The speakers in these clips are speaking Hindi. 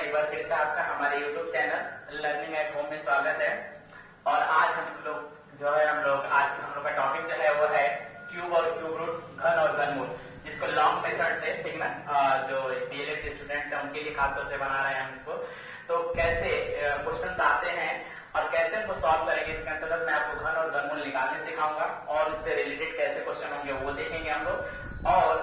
एक बार फिर से आपका हमारे YouTube channel learning at home में स्वागत है। और आज हम लोग आज हम लोग का टॉपिक जो है वो है क्यूब और क्यूब रूट, घन और घनमूल, जिसको लॉन्ग मेथड से, ठीक ना, जो डीएलएड के स्टूडेंट्स हैं उनके लिए खासतौर से बना रहे हैं हम इसको। तो कैसे क्वेश्चंस आते हैं और कैसे उनको सॉल्व करेंगे, इसके अंतर्गत मैं आपको घन और घनमूल निकालने सिखाऊंगा और इससे रिलेटेड कैसे क्वेश्चन होंगे वो देखेंगे हम लोग। और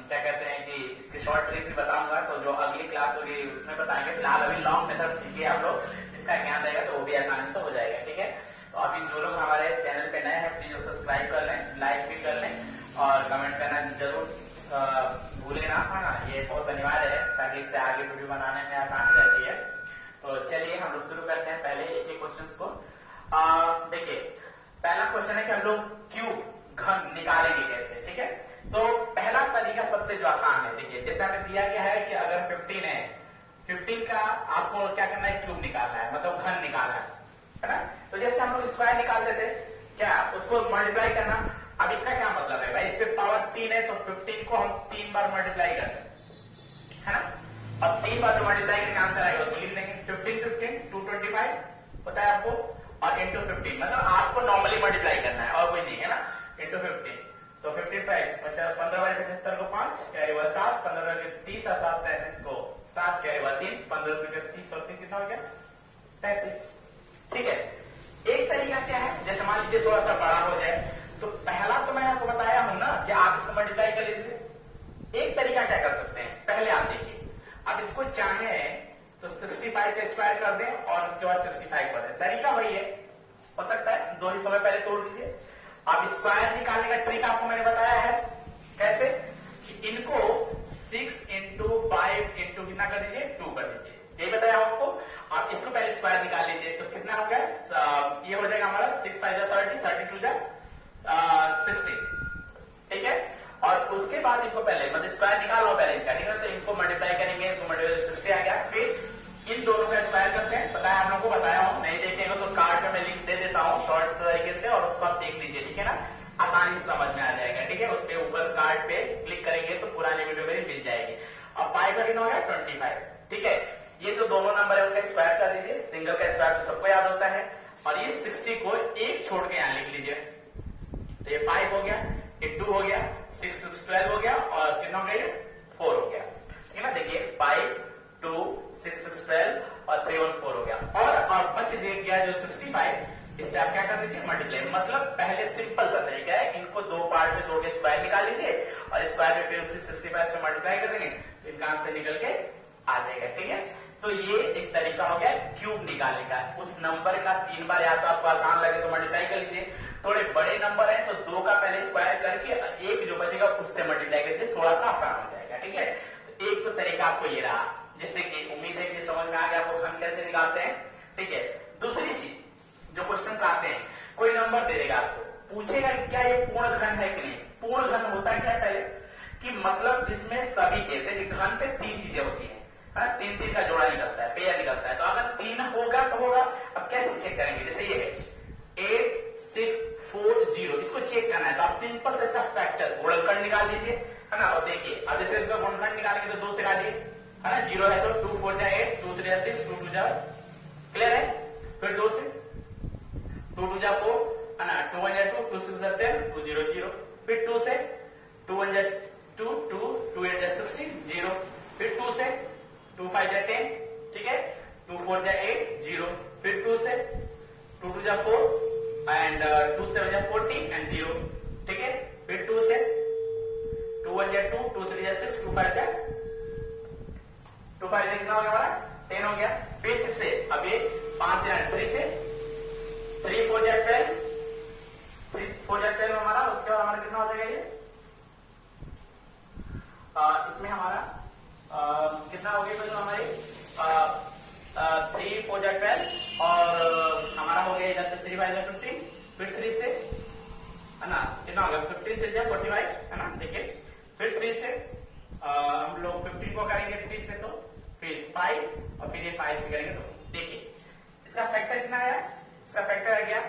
क्या कहते हैं कि इसके शॉर्ट ट्रिक भी बताऊंगा, तो जो अगली क्लास होगी उसमें बताएंगे। फिलहाल अभी लॉन्ग मेथड सीखिए आप लोग, इसका ज्ञान रहेगा तो वो भी आसानी से हो जाएगा, ठीक है। तो अभी जो लोग हमारे चैनल पे नए हैं प्लीज सब्सक्राइब कर लें, लाइक भी कर लें और कमेंट करना जरूर भूले ना, है ना, ये बहुत अनिवार्य है ताकि इससे आगे वीडियो बनाने में आसानी रहती है। तो चलिए हम लोग शुरू करते हैं पहले एक एक क्वेश्चन को। देखिए पहला क्वेश्चन है कि हम लोग क्यूब घन निकालेंगे कैसे, ठीक है। तो पहला तरीका सबसे जो आसान है, देखिए जैसे हमें दिया गया है कि अगर 15 है, 15 का आपको क्या करना है, क्यूब निकालना है, मतलब घन निकालना है ना। तो जैसे हम लोग स्क्वायर निकालते थे, क्या उसको मल्टीप्लाई करना। अब इसका क्या मतलब है भाई, इस पे पावर 3 है तो 15 को हम 3 बार मल्टीप्लाई करते हैं, है ना। अब 3 बार जो मल्टीप्लाई करके आंसर आएगा तो लिख देंगे 15 15 225 होता है आपको, और इंटू 15 मतलब आपको नॉर्मली मल्टीप्लाई करना है और कोई नहीं, है ना, इंटू 15 तो 55 15 बाई 75 को 5 कैरी हुआ 7, 15 बाई 30 और 7 37 को 7 कैरी हुआ 3, 15 बाई 30 और 3 कितना हो गया 35, ठीक है। एक तरीका क्या है, जैसे मान लीजिए थोड़ा सा बड़ा हो जाए, तो पहला तो मैं आपको बताया हूं ना कि आप इसको मल्टीप्लाई कर लीजिए। एक तरीका क्या कर सकते हैं, पहले आप देखिए, आप इसको चाहे तो 65 का स्क्वायर कर दें और उसके बाद 65 कर दें, तरीका वही है, हो सकता है दो ही समय पहले तोड़ दीजिए। अब स्क्वायर निकालने का ट्रिक आपको मैंने बताया है कैसे, कि इनको 6 इंटू 5 इंटू कितना कर दीजिए 2 कर दीजिए, यही बताया आपको। आप इसको पहले स्क्वायर निकाल लीजिए तो कितना हो गया, ये हो जाएगा हमारा 6 5 30 32 16, ठीक है। और उसके बाद इनको पहले मतलब स्क्वायर निकाल लो पहले इनका, ठीक है, तो इनको मल्टीप्लाई करेंगे तो मल्टीप्लाई 60 आ गया। फिर इन दोनों का स्क्वायर करते हैं, पता है आप लोगों को बताया हूं, नहीं देखेंगे तो कार्ड में मैं लिंक दे देता हूं शॉर्ट तरीके से, और उसको आप देख लीजिए, ठीक है ना, आसानी से समझ में आ जाएगा, ठीक है। उसके ऊपर कार्ड पे क्लिक करेंगे तो पुरानी वीडियो में मिल जाएगी। अब 5 का कितना हो गया 25, ठीक है। ये जो दोनों नंबर है उनका स्क्वायर कर दीजिए, सिंगल का स्क्वायर तो सबको याद होता है, और ये 60 को एक छोड़ के यहां लिख लीजिए, तो ये 5 हो गया, ये 2 हो गया, 6 6 12 हो गया, और कितना हो गया 4 हो गया, ठीक है ना। देखिए 5 2 6 6 12 और 3 1 4 हो गया, और बच गया जो 65, इससे आप क्या कर दीजिए मल्टीप्लाई। मतलब पहले सिंपल सा तरीका है, इनको दो पार्ट में तोड़ के स्क्वायर निकाल लीजिए और स्क्वायर में फिर उसी 65 से मल्टीप्लाई कर देंगे तो इनका आंसर निकल के आ जाएगा, ठीक है। तो ये एक तरीका हो गया क्यूब निकालने का। उस नंबर का 3 बार या तो आपको आसान लगे तो मल्टीप्लाई कर लीजिए, थोड़े बड़े नंबर है तो 2 का पहले स्क्वायर करके एक जो बचेगा उससे मल्टीप्लाई करके थोड़ा सा आसान हो जाएगा, ठीक है। तो एक तो तरीका आपको ये रहा, जिससे कि उम्मीद है कि समझ में आ गया आपको घन कैसे निकालते हैं, ठीक है। दूसरी चीज, जो क्वेश्चन आते हैं, कोई नंबर दे देगा आपको, पूछेगा कि क्या ये पूर्ण घन है कि नहीं। पूर्ण घन होता क्या पहले, कि मतलब जिसमें सभी कहते हैं घन पे 3 चीजें होती है, 3 का जोड़ा निकलता है, पेयर निकलता है। तो अगर 3 होगा तो होगा। अब कैसे चेक करेंगे, जैसे ये है 8 6 4 0, इसको चेक करना है तो आप सिंपल ऐसा फैक्टर गुणनखंड निकाल दीजिए, है ना। और देखिए अब जैसे इसका गुणनखंड निकालेंगे तो 2 से काटिए, है ना, 0 है तो 2 4 8 2 3 6 2 2 क्लियर है। फिर 2 से 2 2 4, है ना, 2 1 2 2 6 10 2 0 0, फिर 2 से 2 1 2 2 2 8 16 0, फिर 2 से 2 5 10, ठीक है, 2 4 8 0, फिर 2 से 2 2 4 एंड 2 7 14 एंड 0, ठीक है। फिर 2 से 2 1 2 2 3 6 2 5 2 5 कितना हो गया हमारा 10 हो गया। फिर से अब ये 5 3 से 3 4 12 3 4 12 हमारा, उसके बाद हमारा कितना हो जाएगा ये, इसमें हमारा कितना हो गया, तो हमारे 3 4 12 और हमारा हो गया इधर से 3 5 15, फिर 3 से, है ना, कितना होगा 15 3 45, है ना। देखिए फिर 3 से हम लोग 15 को करेंगे 3 से, तो फिर 5 और फिर ये 5 से करेंगे, तो देखिए इसका फैक्टर कितना आया, इसका फैक्टर आ गया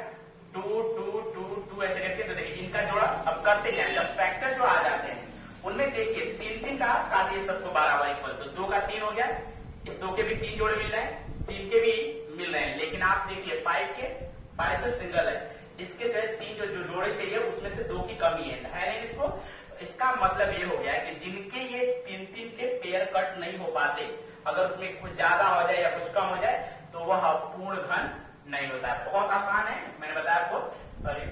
2 2 2 2 ऐसे करके। तो देखिए इनका जोड़ा अब करते हैं, जब फैक्टर जो आ जाते हैं उनमें देखिए 3 3 का काटिए सबको 12 इक्वल, तो 2 का 3 हो गया, 2 के भी 3 जोड़े मिल रहे हैं, 3 के भी मिल रहे हैं, लेकिन आप देखिए 5 सिर्फ सिंगल है, इसके जो 3 जो जोड़े चाहिए उसमें से 2 की कमी है नहीं इसको। इसका मतलब ये हो गया कि जिनके ये 3-3 के पेयर कट नहीं हो पाते, अगर उसमें कुछ ज्यादा हो जाए या कुछ कम हो जाए तो वह पूर्ण घन नहीं होता है। बहुत आसान है, मैंने बताया आपको, सॉरी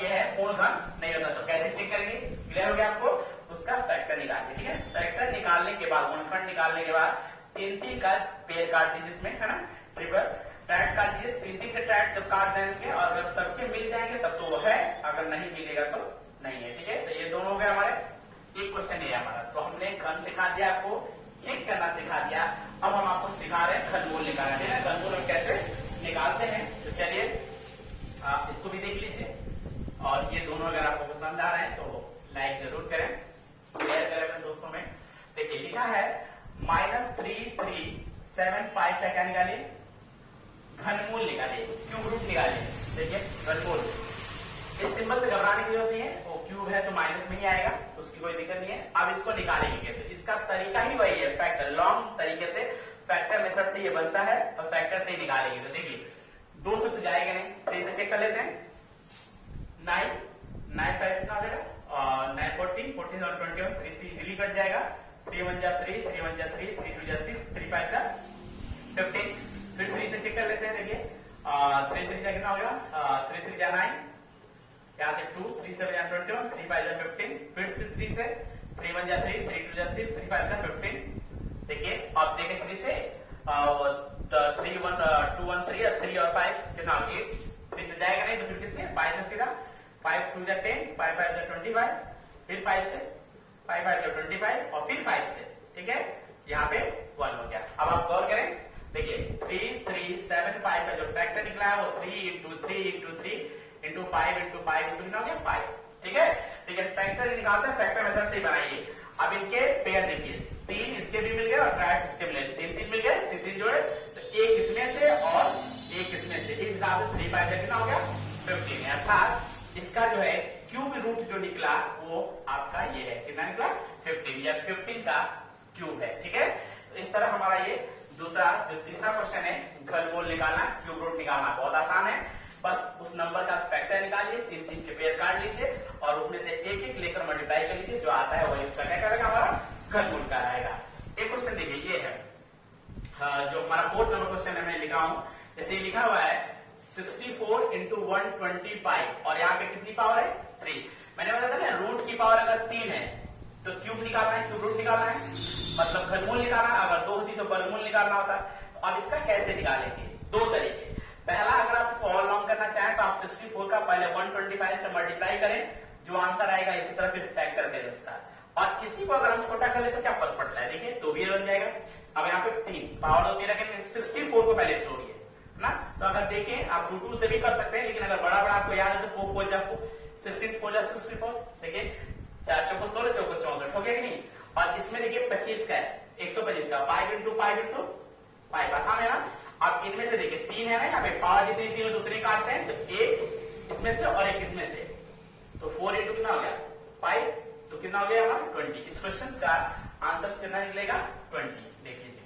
ये है पूर्ण घन नहीं होता। तो कैसे चेक करेंगे, क्लियर हो गया आपको? उसका फैक्टर निकालिए, ठीक है। फैक्टर निकालने के बाद, गुणनखंड निकालने के बाद 3-3 का पेयर काट दीजिए इसमें, है ना, ट्रिपल ट्रैक्स काट दीजिए। 3-3 के ट्रैक्स जब काट देंगे और अगर सबके मिल जाएंगे तब तो वो है, अगर नहीं मिलेगा तो नहीं है, ठीक है। तो ये दोनों हो गए हमारे, एक क्वेश्चन ये हमारा। तो हमने घन सिखा दिया, आपको चेक करना सिखा दिया। अब हम आपको सिखा रहे हैं घनमूल निकालना, है ना, घनमूल हम कैसे निकालते हैं। तो चलिए इसको भी देख लीजिए, और ये दोनों अगर आपको पसंद आ रहे हैं तो लाइक जरूर करें, शेयर करें अपने दोस्तों में। देखिए लिखा है -3375 का क्या निकालिए, घनमूल निकालिए, क्यूब रूट निकालिए। देखिए घनमूल, इस सिंबल से घबराने की जरूरत नहीं है, वो क्यूब है तो माइनस में ही आएगा, उसकी कोई दिक्कत नहीं है। अब इसको निकालेंगे तो इसका तरीका ही वही है, फैक्टर लॉन्ग तरीके से, फैक्टर मेथड से ये बनता है और फैक्टर से ही निकालेंगे। तो देखिए 2 से तो जाएगा नहीं, 3 से चेक कर लेते हैं। 9 का कितना हो जाएगा, 9 14 14 और 21, 3 से इजीली कट जाएगा। 3 1 जा 3, 3 1 जा 3, 3 2 जा 6, 3 5 जा 15। फिर 3 से चेक कर लेते हैं। देखिए 3 3 जा कितना हो गया, 3 3 जा 9, यहाँ से 2, 3 7 जा 21, 3 5 जा 15। फिर से 3 से 3 1 जा 3, 3 2 जा 6, 3 5 जा 15। देखिए अब देखें 3 से 3 1 2 1 3 और 3 और 5 कितना हो गया, 3 से जाएगा नहीं तो फिर किससे 5 से सीधा 5 2 जा 10, 5 5 जा 25, फिर 5 से 5 5 जा 25 और फिर 5 से, ठीक है, यहाँ पे 1 हो गया। अब आप गौर करें, देखिए 3 3 7 5 का जो फैक्टर निकला है वो 3 into 3 into 3 into 5 into 5 into कितना हो गया 5, ठीक है। ठीक है, फैक्टर निकालते हैं, फैक्टर मेथड से ही बनाइए। अब इनके पेयर देखिए, 3 इसके भी मिल गए और ट्राइस इसके मिले, 3 3 मिल गए, 3 3 जोड़े, तो एक इसमें से और एक इसमें से, इस हिसाब से 3 5 कितना हो गया 15। अर्थात इसका जो है क्यूब रूट जो निकला वो आपका ये है, कितना निकला 15, या 15 का क्यूब है, ठीक है। तो इस तरह हमारा ये दूसरा जो तीसरा क्वेश्चन है घनमूल निकालना, क्यूब रूट निकालना बहुत आसान है। बस उस नंबर का फैक्टर निकालिए, 3 3 के पेयर काट लीजिए और उसमें से एक एक लेकर मल्टीप्लाई कर लीजिए, जो आता है वही उसका क्या करेगा, हमारा घनमूल कहलाएगा। एक क्वेश्चन देखिए ये है, जो हमारा 4th नंबर क्वेश्चन है, मैं लिखा हूं, जैसे लिखा हुआ है 64 into 125 और यहाँ पे कितनी पावर है 3। मैंने बताया था ना, रूट की पावर अगर 3 है तो क्यूब निकालना है, क्यूब रूट निकालना है, मतलब घनमूल निकालना। अगर 2 होती तो वर्गमूल निकालना होता। तो अब इसका कैसे निकालेंगे, 2 तरीके। पहला, अगर आप इसको ऑल लॉन्ग करना चाहें तो आप 64 का पहले 125 से मल्टीप्लाई करें, जो आंसर आएगा इसी तरह फिर फैक्टर करें उसका। और इसी को अगर हम छोटा कर ले तो क्या फर्क पड़ता है, देखिए तो भी बन जाएगा। अब यहाँ पे 3 पावर होती है, 64 को पहले तोड़िए ना। तो अगर देखें आप 2 से भी कर सकते हैं, लेकिन अगर बड़ा बड़ा आपको याद है तो 4 जा 16 4 जा 64, देखिए 4 चौको 16 चौको 64 हो गया कि नहीं। और इसमें देखिए 25 का है, 125 का 5 into 5 into 5 आसान है ना। अब इनमें से देखिए 3 है ना, यहाँ पे पावर जितनी 3 तो 3 काटते हैं, तो एक इसमें से और एक इसमें से, तो 4 into कितना हो गया 5, तो कितना हो गया हमारा 20। इस क्वेश्चन का आंसर कितना निकलेगा 20, देख लीजिए,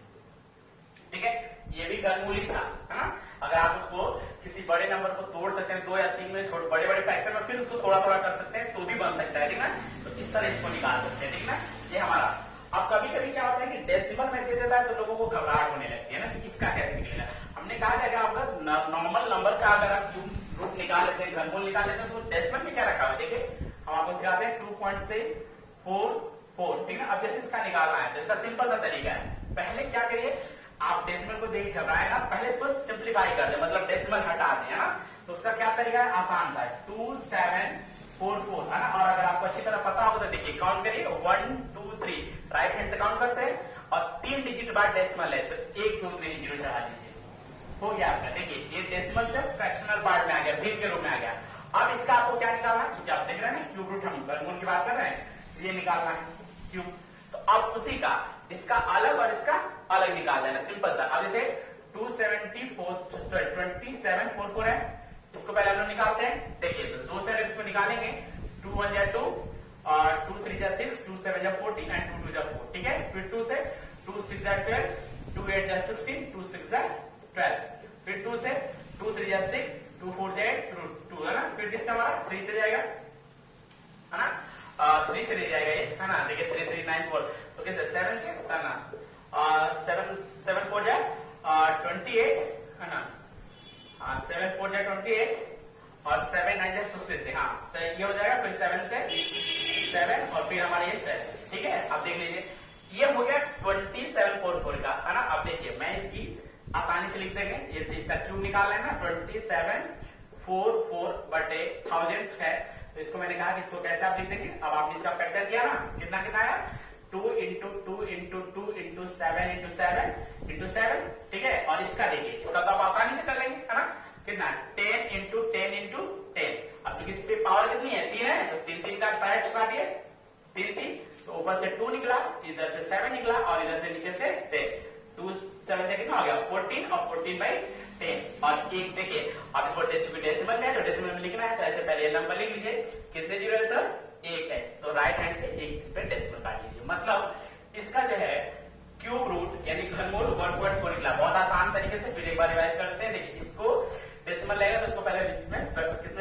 ठीक है। ये भी घनमूल ही था, है ना। अगर आप उसको किसी बड़े नंबर को तोड़ सकते हैं 2 या 3 में, छोटे बड़े बड़े फैक्टर में, फिर उसको थोड़ा थोड़ा कर सकते हैं तो भी बन सकता है, ठीक है। तो इस तरह इसको निकाल सकते हैं, ठीक है। ये हमारा। अब कभी कभी क्या होता है कि डेसिमल में दे देता है तो लोगों को घबराहट होने लगती है ना कि इसका कैसे निकलेगा। हमने कहा था कि आपका नॉर्मल नंबर का अगर आप रूट निकाल लेते हैं, घनमूल निकाल लेते हैं, तो डेसिमल में क्या रखा हुआ है, देखिए हम आपको सिखाते हैं 2.44, ठीक है। अब जैसे इसका निकालना है तो इसका सिंपल सा तरीका है, पहले क्या करिए, आप डेसिमल को देख घबराए ना, पहले इसको सिंप्लीफाई कर दे, मतलब डेसिमल हटा दें, है ना। तो उसका क्या तरीका है, आसान सा है, 2744, है ना। और अगर आपको अच्छी तरह पता होगा तो देखिए काउंट करिए, 1 2 3 राइट हैंड से काउंट करते हैं, और 3 डिजिट बाद डेसिमल है तो 1 2 3 0 चढ़ा दीजिए, हो गया आपका। देखिए ये डेसिमल से फ्रैक्शनल पार्ट में आ गया, भिन्न के रूप में आ गया। अब इसका आपको क्या निकालना है, क्योंकि आप देख रहे हैं ना क्यूब रूट, हम वर्गमूल की बात कर रहे हैं, ये निकालना है क्यूब। तो अब उसी का इसका अलग और इसका अलग निकाल देना, सिंपल सा। अब जैसे 2744 है, इसको पहले हम लोग निकालते हैं। देखिए तो 2 से इसको निकालेंगे, 2 1 जा 2 और 2 3 जा 6, 2 7 जा 14 एंड 2 2 जा 4, ठीक है। फिर 2 से 2 6 जा 12, 2 8 जा 16, 2 6 जा 12, फिर 2 से 2 3 जा 6, 2 4 जा 2 है ना, फिर किससे हमारा 3 से जाएगा है ना, 3 से ले जाएगा ये है ना, देखिए 3 3 9 4, तो कैसे 7 से है ना, 7 4 जा 28 है ना, 7 4 जा 28 और 7 9 जा 16, हाँ ये हो जाएगा, फिर 7 से 7 और फिर हमारे ये 7, ठीक है। अब देख लीजिए ये हो गया 2744 का है ना। अब देखिए मैं इसकी आसानी से लिख देंगे, ये इसका क्यूब निकाल लेना, 2744 बटे 1000 है, तो इसको मैंने कहा कि इसको कैसे आप लिख देंगे। अब आपने इसका फैक्टर किया ना, कितना कितना आया 2 into 2 into 2 into 7 into 7 into 7, ठीक है। और इसका देखिए इसका तो आप आसानी से कर लेंगे है ना, कितना 10 into 10 into 10। अब क्योंकि इस पे पावर कितनी है 3 है, तो 3 3 का साइड चुका दिए 3 3, तो ऊपर से 2 निकला, इधर से 7 निकला और इधर से नीचे से 10, 2 7 से कितना हो गया 14 और 14/10। और एक देखिए अब इसको डेसिमल में है तो डेसिमल में लिखना है, तो ऐसे पहले नंबर लिख लीजिए, कितने जीरो है सर 1 है, तो राइट हैंड से 1 पे डेसिमल काट लीजिए। मतलब इसका जो है क्यूब रूट यानी घनमूल 1.4 निकला, बहुत आसान तरीके से। फिर एक बार रिवाइज करते हैं, देखिए इसको डेसिमल लगेगा तो इसको पहले किसमें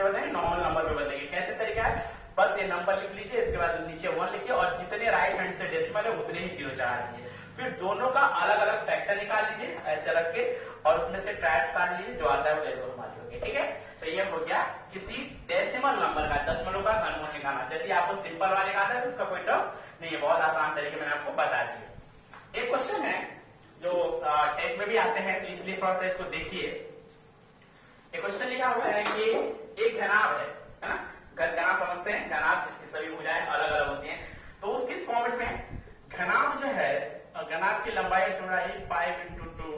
बदलेंगे, नॉर्मल नंबर में बदलेंगे। कैसे तरीका है, बस ये नंबर लिख लीजिए, इसके बाद नीचे 1 लिखिए और जितने राइट हैंड से डेसिमल है उतने ही जीरो चढ़ा लीजिए। फिर दोनों का अलग अलग फैक्टर निकाल लीजिए ऐसे रख के, और उसमें से ट्राइड्स काट लीजिए, जो आता है वो ले लो हमारी होगी, ठीक है। तो ये हो गया किसी डेसिमल नंबर का दशमलव का घनमूल निकालना। यदि आपको सिंपल वाले का आता है तो इसका कोई टर्म नहीं है, बहुत आसान तरीके मैंने आपको बता दिया। एक क्वेश्चन है जो टेस्ट में भी आते हैं, तो इसलिए थोड़ा सा इसको देखिए। एक क्वेश्चन लिखा हुआ है कि एक घनाभ है ना, घनाभ समझते हैं, घनाभ जिसकी सभी भुजाएं अलग अलग होती हैं, तो उसकी इस फॉर्मेट में घनाभ जो है, घनाभ की लंबाई चौड़ाई 5 into 2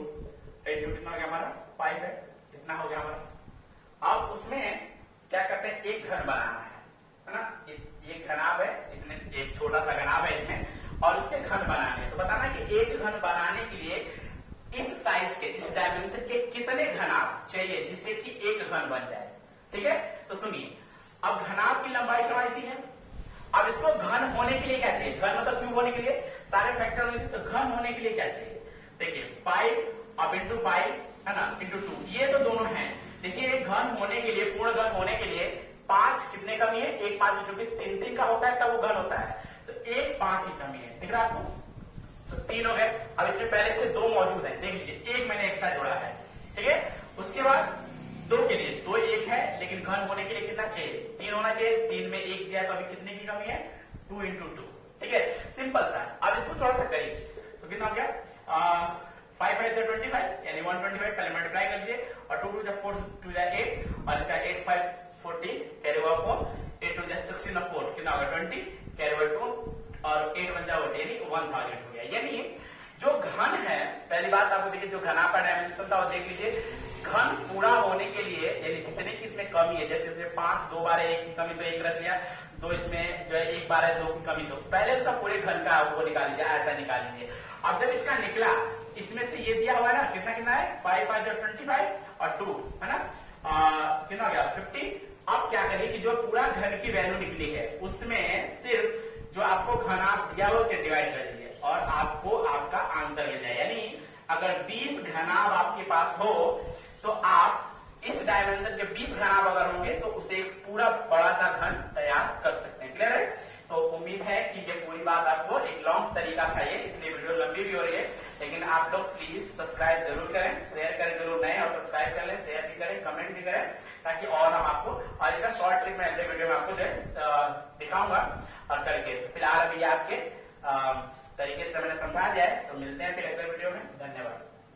कितना हो गया हमारा 5 है, इतना हो गया हमारा। अब उसमें क्या करते हैं, एक घन बनाना है ना, एक घनाभ है, इतने एक छोटा सा घनाभ है इसमें, और उसके घन बनाने, तो बताना कि एक घन बनाने के लिए इस साइज के, इस डायमेंशन के कितने घनाभ चाहिए जिससे कि एक घन बन जाए, ठीक है। तो सुनिए, अब घनाभ की लंबाई चौड़ाई थी है, अब इसको घन होने के लिए क्या चाहिए, घन मतलब क्यूब होने के लिए सारे फैक्टर होंगे, तो घन होने के लिए क्या चाहिए, देखिए 5 अब इंटू 5 है ना इंटू 2, ये तो दोनों हैं। देखिए घन होने के लिए, पूर्ण घन होने के लिए 5 कितने कमी है, 1 5 जो कि 3 3 का होता है तब वो घन होता है, तो 1 5 ही कमी है, दिख रहा है आपको, तो 3 हो गए। अब इसमें पहले से 2 मौजूद है, देख लीजिए, एक मैंने एक्स्ट्रा जोड़ा है, ठीक है। उसके बाद 2 के लिए 2 1 है, लेकिन घन होने के लिए कितना चाहिए 3 होना चाहिए, 3 में 1 दिया तो अभी कितने की कमी है 2 into 2, ठीक है, सिंपल सा। अब इसको थोड़ा सा करिए, तो कितना हो गया 5 5 से 25 यानी 125, पहले मल्टीप्लाई कर दीजिए, और 2 2 जा 4 2 जा 8, और इसका 8 5 40 कैरी ओवर 4, 8 2 जा 16 और 4 कितना होगा 20 कैरी ओवर 2, और 8 1 जा 1 यानी 1000 हो गया। यानी जो घन है, पहली बात आपको देखिए, जो घना का डायमेंशन था वो देख लीजिए, घन पूरा होने के लिए यानी जितने की इसमें कमी है, जैसे इसमें 5 2 बार 1 की कमी तो 1 रख लिया, 2 इसमें जो है 1 बार 2 की कमी, तो पहले उसका पूरे घन का वो निकाल लीजिए, ऐसा निकाल लीजिए। अब जब इसका निकला, इसमें से ये दिया हुआ है ना, कितना कितना है 5 5 जो 25 और 2 है ना, कितना हो गया 50। अब क्या करिए कि जो पूरा घन की वैल्यू निकली है उसमें सिर्फ जो आपको घनाभ दिया हुआ उसे डिवाइड कर दीजिए और आपको आपका आंसर मिल जाए। यानी अगर 20 घनाभ आपके पास हो तो आप इस डायमेंशन के 20 घनाभ अगर होंगे तो उसे एक पूरा बड़ा सा घन तैयार कर सकते हैं। क्लियर है? तो उम्मीद है कि ये पूरी बात आपको एक लॉन्ग तरीका था ये, इसलिए वीडियो लंबी भी हो रही है, लेकिन आप लोग प्लीज सब्सक्राइब जरूर करें, शेयर करें, जरूर नए और सब्सक्राइब कर लें, शेयर भी करें, कमेंट भी करें, ताकि और हम आपको, और इसका शॉर्ट ट्रिक मैं अगले वीडियो में आपको जो है दिखाऊंगा और करके। फिलहाल अभी आपके तरीके से मैंने समझा दिया है, तो मिलते हैं फिर अगले वीडियो में। धन्यवाद।